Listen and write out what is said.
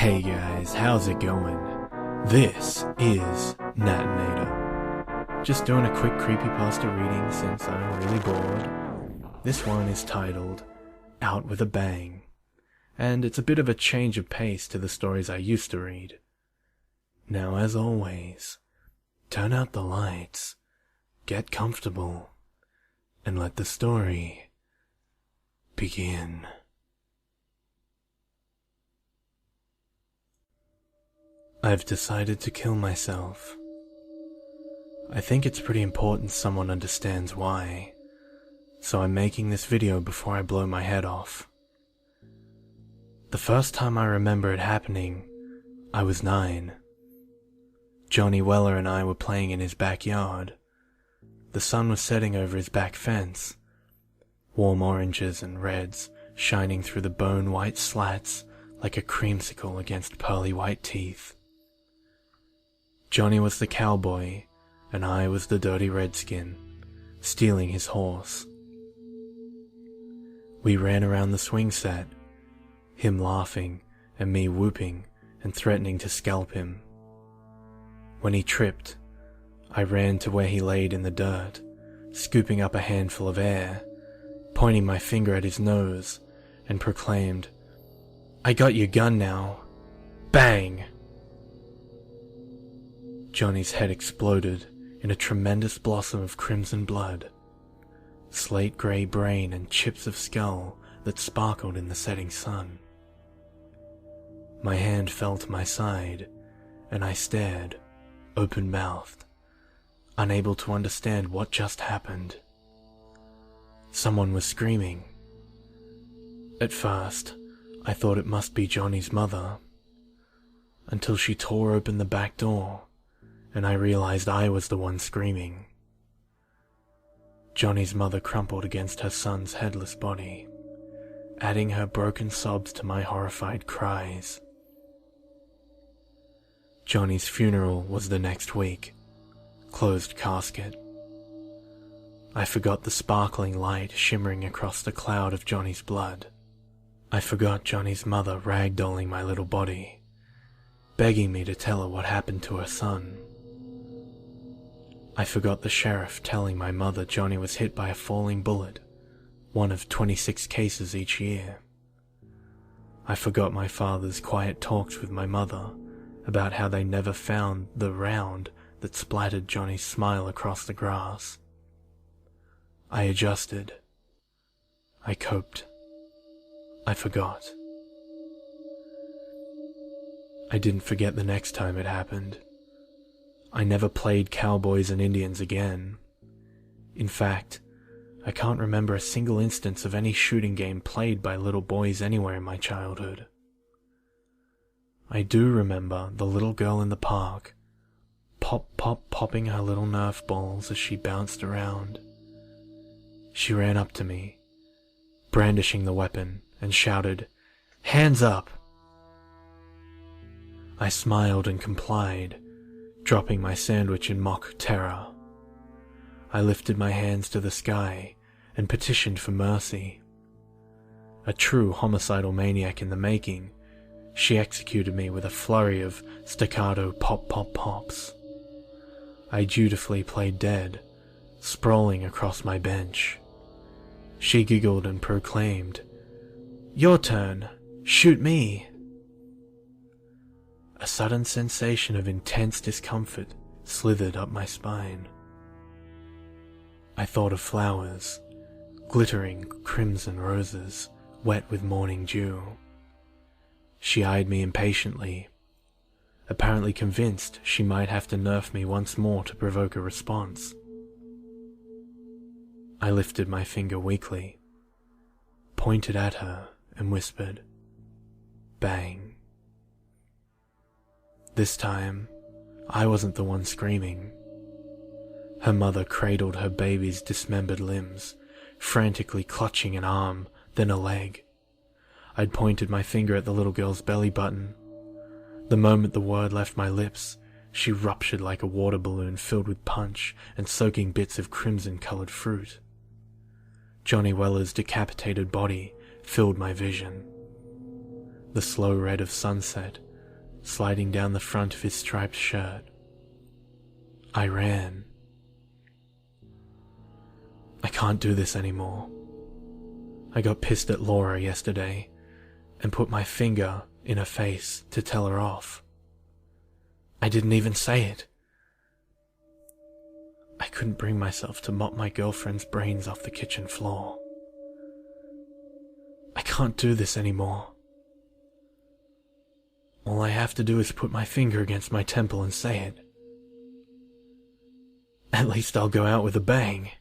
Hey guys, how's it going? This is Natinator. Just doing a quick creepypasta reading since I'm really bored. This one is titled Out with a Bang, and it's a bit of a change of pace to the stories I used to read. Now, as always, turn out the lights, get comfortable, and let the story begin. I've decided to kill myself. I think it's pretty important someone understands why, so I'm making this video before I blow my head off. The first time I remember it happening, I was 9. Johnny Weller and I were playing in his backyard. The sun was setting over his back fence, warm oranges and reds shining through the bone-white slats like a creamsicle against pearly white teeth. Johnny was the cowboy, and I was the dirty redskin, stealing his horse. We ran around the swing set, him laughing and me whooping and threatening to scalp him. When he tripped, I ran to where he laid in the dirt, scooping up a handful of air, pointing my finger at his nose, and proclaimed, "I got your gun now. Bang!" Johnny's head exploded in a tremendous blossom of crimson blood, slate-grey brain and chips of skull that sparkled in the setting sun. My hand fell to my side, and I stared, open-mouthed, unable to understand what just happened. Someone was screaming. At first, I thought it must be Johnny's mother, until she tore open the back door, and I realized I was the one screaming. Johnny's mother crumpled against her son's headless body, adding her broken sobs to my horrified cries. Johnny's funeral was the next week, closed casket. I forgot the sparkling light shimmering across the cloud of Johnny's blood. I forgot Johnny's mother ragdolling my little body, begging me to tell her what happened to her son. I forgot the sheriff telling my mother Johnny was hit by a falling bullet, one of 26 cases each year. I forgot my father's quiet talks with my mother about how they never found the round that splattered Johnny's smile across the grass. I adjusted. I coped. I forgot. I didn't forget the next time it happened. I never played cowboys and Indians again. In fact, I can't remember a single instance of any shooting game played by little boys anywhere in my childhood. I do remember the little girl in the park, popping her little Nerf balls as she bounced around. She ran up to me, brandishing the weapon, and shouted, "Hands up!" I smiled and complied, dropping my sandwich in mock terror. I lifted my hands to the sky and petitioned for mercy. A true homicidal maniac in the making, she executed me with a flurry of staccato pop-pop-pops. I dutifully played dead, sprawling across my bench. She giggled and proclaimed, "Your turn, shoot me." A sudden sensation of intense discomfort slithered up my spine. I thought of flowers, glittering crimson roses, wet with morning dew. She eyed me impatiently, apparently convinced she might have to nerf me once more to provoke a response. I lifted my finger weakly, pointed at her, and whispered, "Bang." This time, I wasn't the one screaming. Her mother cradled her baby's dismembered limbs, frantically clutching an arm, then a leg. I'd pointed my finger at the little girl's belly button. The moment the word left my lips, she ruptured like a water balloon filled with punch and soaking bits of crimson-colored fruit. Johnny Weller's decapitated body filled my vision. The slow red of sunset sliding down the front of his striped shirt. I ran. I can't do this anymore. I got pissed at Laura yesterday and put my finger in her face to tell her off. I didn't even say it. I couldn't bring myself to mop my girlfriend's brains off the kitchen floor. I can't do this anymore. All I have to do is put my finger against my temple and say it. At least I'll go out with a bang.